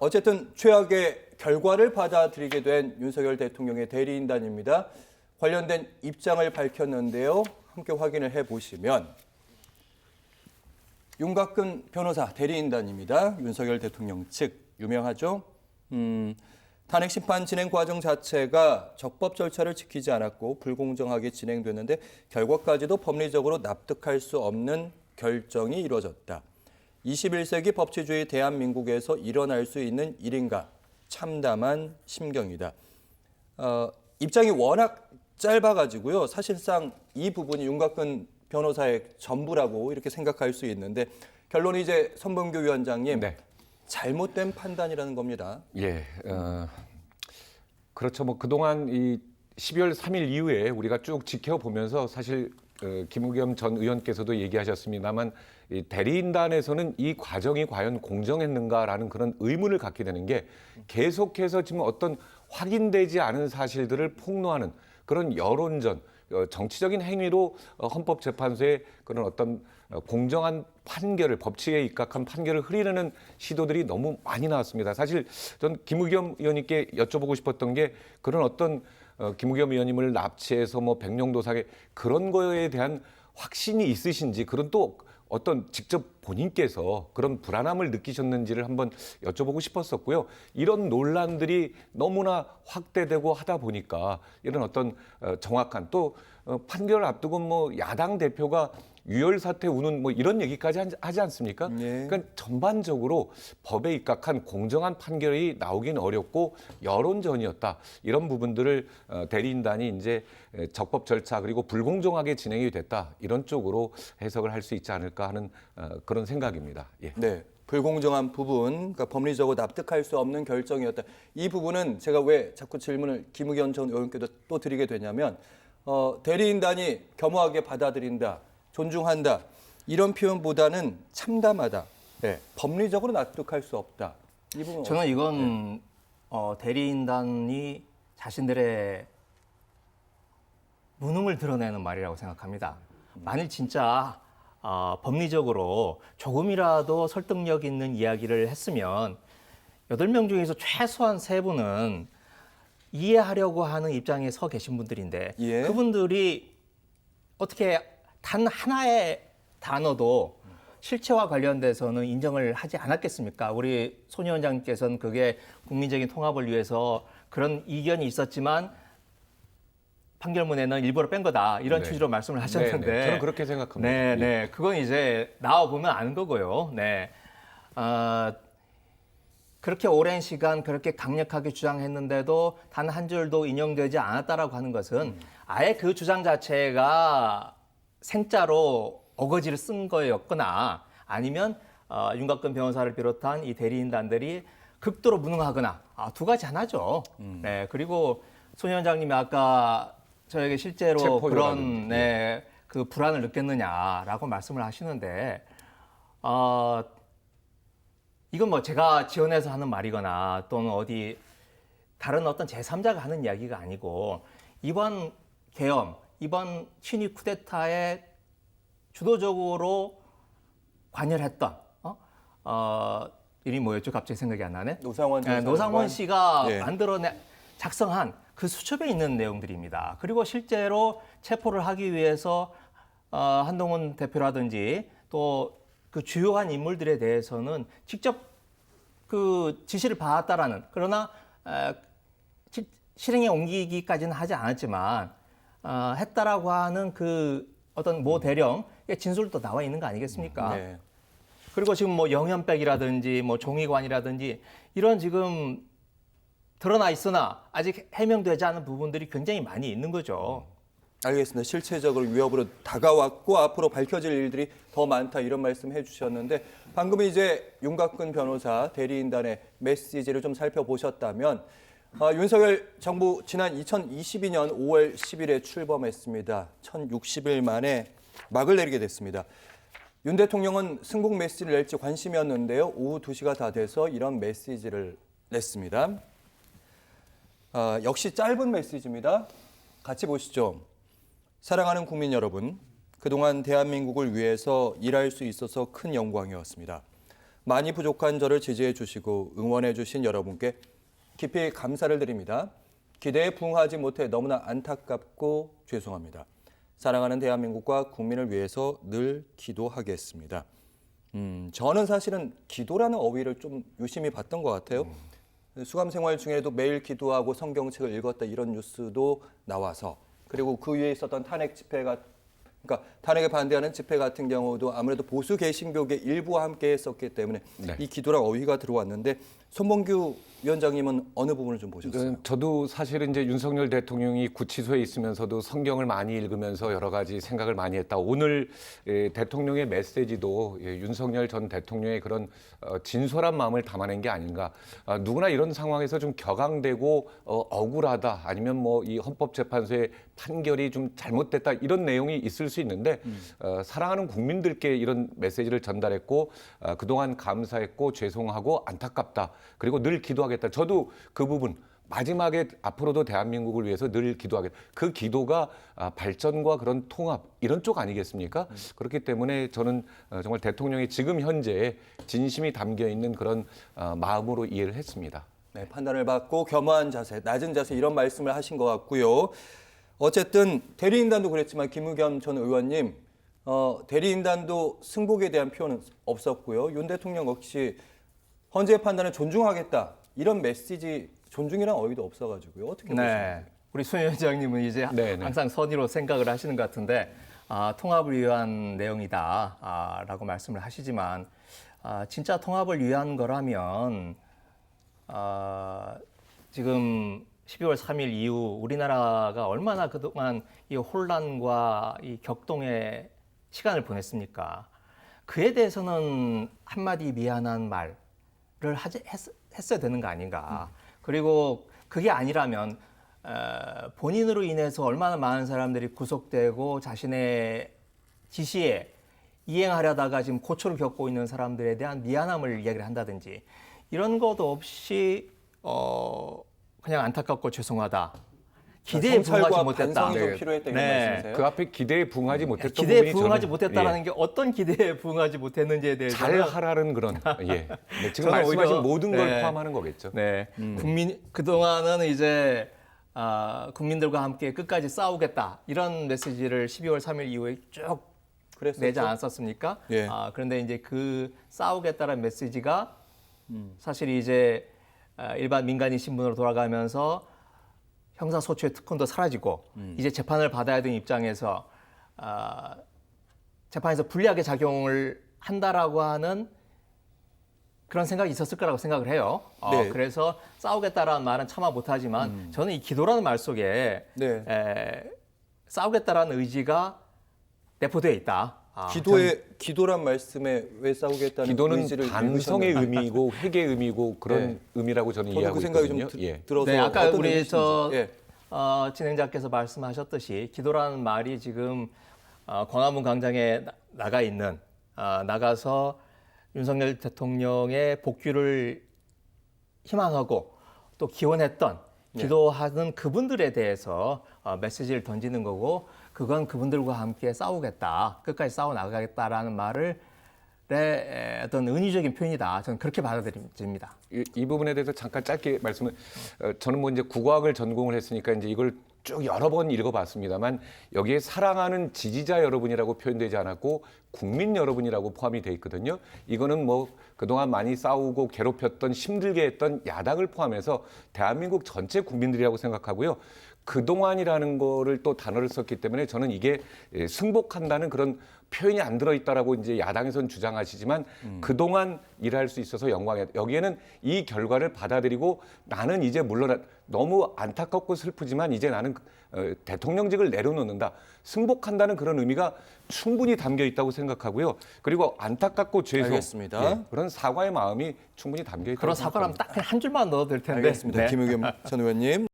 어쨌든 최악의 결과를 받아들이게 된 윤석열 대통령의 대리인단입니다. 관련된 입장을 밝혔는데요. 함께 확인을 해보시면 윤곽근 변호사 대리인단입니다. 윤석열 대통령 측 유명하죠. 탄핵 심판 진행 과정 자체가 적법 절차를 지키지 않았고 불공정하게 진행됐는데 결과까지도 법리적으로 납득할 수 없는 결정이 이루어졌다. 21세기 법치주의 대한민국에서 일어날 수 있는 일인가 참담한 심경이다. 입장이 워낙 짧아가지고요. 사실상 이 부분이 윤곽근 변호사의 전부라고 이렇게 생각할 수 있는데 결론이 이제 선범규 위원장님 네. 잘못된 판단이라는 겁니다. 예, 그렇죠. 뭐 그동안 이 12월 3일 이후에 우리가 쭉 지켜보면서 사실 김우겸 전 의원께서도 얘기하셨습니다만 이 대리인단에서는 이 과정이 과연 공정했는가라는 그런 의문을 갖게 되는 게 계속해서 지금 어떤 확인되지 않은 사실들을 폭로하는 그런 여론전, 정치적인 행위로 헌법재판소의 그런 어떤 공정한 판결을, 법치에 입각한 판결을 흐리려는 시도들이 너무 많이 나왔습니다. 사실 전 김우겸 의원님께 여쭤보고 싶었던 게 그런 어떤 김우겸 의원님을 납치해서 뭐 백령도상에 그런 거에 대한 확신이 있으신지, 그런 또 어떤 직접 본인께서 그런 불안함을 느끼셨는지를 한번 여쭤보고 싶었었고요. 이런 논란들이 너무나 확대되고 하다 보니까 이런 어떤 정확한 또 판결을 앞두고 뭐 야당 대표가 유혈 사태 우는 뭐 이런 얘기까지 하지 않습니까? 네. 그러니까 전반적으로 법에 입각한 공정한 판결이 나오긴 어렵고 여론전이었다. 이런 부분들을 대리인단이 이제 적법 절차 그리고 불공정하게 진행이 됐다. 이런 쪽으로 해석을 할 수 있지 않을까 하는 그런 생각입니다. 예. 네, 불공정한 부분, 그러니까 법리적으로 납득할 수 없는 결정이었다. 이 부분은 제가 왜 자꾸 질문을 김우겸 전 의원께도 또 드리게 되냐면 대리인단이 겸허하게 받아들인다, 존중한다 이런 표현보다는 참담하다, 네, 법리적으로 납득할 수 없다. 이 부분 저는 이건 대리인단이 자신들의 무능을 드러내는 말이라고 생각합니다. 만일 진짜 법리적으로 조금이라도 설득력 있는 이야기를 했으면 8명 중에서 최소한 3분은 이해하려고 하는 입장에 서 계신 분들인데 예. 그분들이 어떻게 단 하나의 단어도 실체와 관련돼서는 인정을 하지 않았겠습니까? 우리 손 위원장님께서는 그게 국민적인 통합을 위해서 그런 이견이 있었지만 판결문에는 일부러 뺀 거다 이런 네. 취지로 말씀을 하셨는데 네. 저는 그렇게 생각합니다. 네, 네, 그건 이제 나와 보면 아는 거고요. 네, 그렇게 오랜 시간 그렇게 강력하게 주장했는데도 단 한 줄도 인용되지 않았다라고 하는 것은 아예 그 주장 자체가 생짜로 어거지를 쓴 거였거나 아니면 윤곽근 변호사를 비롯한 이 대리인단들이 극도로 무능하거나 두 가지 하나죠. 네, 그리고 손 위원장님이 아까 저에게 실제로 체포료라든지. 그런 그 불안을 느꼈느냐라고 말씀을 하시는데 이건 뭐 제가 지원해서 하는 말이거나 또는 어디 다른 어떤 제3자가 하는 이야기가 아니고 이번 계엄, 이번 친위 쿠데타에 주도적으로 관여를 했던 이름이 뭐였죠? 갑자기 생각이 안 나네. 노상원 전 노상원 씨가 예. 작성한 그 수첩에 있는 내용들입니다. 그리고 실제로 체포를 하기 위해서 한동훈 대표라든지 또 그 주요한 인물들에 대해서는 직접 그 지시를 받았다라는, 그러나 실행에 옮기기까지는 하지 않았지만 했다라고 하는 그 어떤 모 대령의 진술도 나와 있는 거 아니겠습니까? 네. 그리고 지금 뭐 영현백이라든지 뭐 종이관이라든지 이런 지금 드러나 있으나 아직 해명되지 않은 부분들이 굉장히 많이 있는 거죠. 알겠습니다. 실체적으로 위협으로 다가왔고 앞으로 밝혀질 일들이 더 많다 이런 말씀 해주셨는데 방금 이제 윤곽근 변호사 대리인단의 메시지를 좀 살펴보셨다면 윤석열 정부 지난 2022년 5월 10일에 출범했습니다. 1060일 만에 막을 내리게 됐습니다. 윤 대통령은 승복 메시지를 낼지 관심이었는데요. 오후 2시가 다 돼서 이런 메시지를 냈습니다. 역시 짧은 메시지입니다. 같이 보시죠. 사랑하는 국민 여러분, 그동안 대한민국을 위해서 일할 수 있어서 큰 영광이었습니다. 많이 부족한 저를 지지해 주시고 응원해 주신 여러분께 깊이 감사를 드립니다. 기대에 부응하지 못해 너무나 안타깝고 죄송합니다. 사랑하는 대한민국과 국민을 위해서 늘 기도하겠습니다. 저는 사실은 기도라는 어휘를 좀 유심히 봤던 것 같아요. 수감 생활 중에도 매일 기도하고 성경책을 읽었다 이런 뉴스도 나와서 그리고 그 위에 있었던 탄핵 집회가 그러니까 탄핵에 반대하는 집회 같은 경우도 아무래도 보수 개신교계 일부와 함께 했었기 때문에 네. 이 기도랑 어휘가 들어왔는데 손범규 위원장님은 어느 부분을 좀 보셨어요? 저도 사실은 이제 윤석열 대통령이 구치소에 있으면서도 성경을 많이 읽으면서 여러 가지 생각을 많이 했다. 오늘 대통령의 메시지도 윤석열 전 대통령의 그런 진솔한 마음을 담아낸 게 아닌가. 누구나 이런 상황에서 좀 격앙되고 억울하다 아니면 뭐 이 헌법재판소의 판결이 좀 잘못됐다 이런 내용이 있을 수 있는데 사랑하는 국민들께 이런 메시지를 전달했고 그동안 감사했고 죄송하고 안타깝다. 그리고 늘 기도하겠다. 저도 그 부분 마지막에 앞으로도 대한민국을 위해서 늘 기도하겠다. 그 기도가 발전과 그런 통합 이런 쪽 아니겠습니까? 그렇기 때문에 저는 정말 대통령이 지금 현재 진심이 담겨 있는 그런 마음으로 이해를 했습니다. 네, 판단을 받고 겸허한 자세, 낮은 자세 이런 말씀을 하신 것 같고요. 어쨌든 대리인단도 그랬지만 김의겸 전 의원님 대리인단도 승복에 대한 표현은 없었고요. 윤 대통령 역시 헌재의 판단을 존중하겠다 이런 메시지 존중이란 어휘도 없어가지고요. 어떻게 보십니까? 네. 우리 손 위원장님은 이제 네네. 항상 선의로 생각을 하시는 것 같은데 통합을 위한 내용이다라고 말씀을 하시지만 진짜 통합을 위한 거라면 지금 12월 3일 이후 우리나라가 얼마나 그동안 이 혼란과 이 격동의 시간을 보냈습니까? 그에 대해서는 한마디 미안한 말을 했어야 되는 거 아닌가. 그리고 그게 아니라면 본인으로 인해서 얼마나 많은 사람들이 구속되고 자신의 지시에 이행하려다가 지금 고초를 겪고 있는 사람들에 대한 미안함을 이야기를 한다든지 이런 것도 없이 그냥 안타깝고 죄송하다. 기대에 부응하지 못했다. 반성이 좀 필요했다 이런 말씀이세요? 그 앞에 기대에 부응하지 못했던 기대에 부분이 부응하지 저는, 못했다라는 게 어떤 기대에 부응하지 못했는지에 대해서 잘 하라는 그런 네, 지금 저는 말씀하신 오히려, 모든 걸 네. 포함하는 거겠죠. 네, 그동안은 이제 국민들과 함께 끝까지 싸우겠다 이런 메시지를 12월 3일 이후에 쭉 그랬었죠? 내지 않았었습니까? 예. 그런데 이제 그 싸우겠다는 메시지가 사실 이제 일반 민간인 신분으로 돌아가면서 형사소추의 특권도 사라지고 이제 재판을 받아야 되는 입장에서 재판에서 불리하게 작용을 한다라고 하는 그런 생각이 있었을 거라고 생각을 해요. 네. 그래서 싸우겠다라는 말은 참아 못하지만 저는 이 기도라는 말 속에 네. 싸우겠다라는 의지가 내포되어 있다. 기도란 말씀에 왜 싸우겠다는 기도는 의지를 반성의 읽으셨나요? 의미고 회개의 의미고 그런 네. 의미라고 저는 저도 이해하고 그 생각이 있거든요. 좀 들어서 네, 아까 어떤 우리 의미신지. 예. 진행자께서 말씀하셨듯이 기도라는 말이 지금 광화문 광장에 나가 있는 나가서 윤석열 대통령의 복귀를 희망하고 또 기원했던 기도하는 그분들에 대해서 메시지를 던지는 거고 그건 그분들과 함께 싸우겠다 끝까지 싸워 나가겠다라는 말을 어떤 은유적인 표현이다. 저는 그렇게 받아들입니다. 이 부분에 대해서 잠깐 짧게 말씀을 저는 뭐 이제 국어학을 전공을 했으니까 이제 이걸 쭉 여러 번 읽어봤습니다만 여기에 사랑하는 지지자 여러분이라고 표현되지 않았고 국민 여러분이라고 포함이 돼 있거든요. 이거는 뭐 그동안 많이 싸우고 괴롭혔던 힘들게 했던 야당을 포함해서 대한민국 전체 국민들이라고 생각하고요. 그동안이라는 거를 또 단어를 썼기 때문에 저는 이게 승복한다는 그런 표현이 안 들어있다라고 이제 야당에서는 주장하시지만 그동안 일할 수 있어서 영광이다. 여기에는 이 결과를 받아들이고 나는 이제 물론 너무 안타깝고 슬프지만 이제 나는 대통령직을 내려놓는다. 승복한다는 그런 의미가 충분히 담겨 있다고 생각하고요. 그리고 안타깝고 알겠습니다. 그런 사과의 마음이 충분히 담겨 있다고 그런 사과라면 딱 한 줄만 넣어도 될 텐데. 알겠습니다. 김의겸 전 의원님.